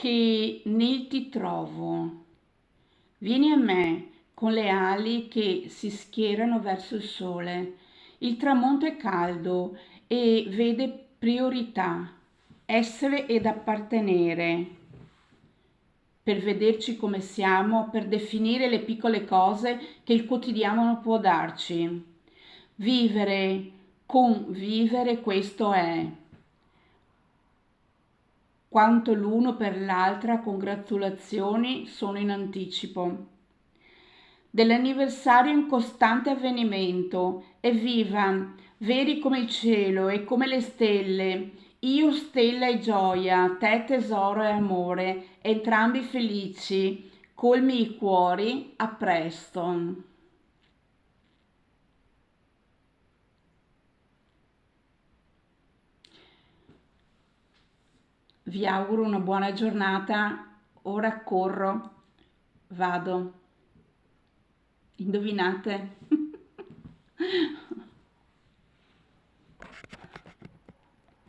che nel ti trovo. Vieni a me con le ali che si schierano verso il sole. Il tramonto è caldo e vede priorità, essere ed appartenere, per vederci come siamo, per definire le piccole cose che il quotidiano può darci. Vivere, convivere, questo è. Quanto l'uno per l'altra, congratulazioni sono in anticipo. Dell'anniversario in costante avvenimento, evviva, veri come il cielo e come le stelle, io stella e gioia, te tesoro e amore, entrambi felici, colmi i cuori, a presto. Vi auguro una buona giornata, ora corro, vado, indovinate?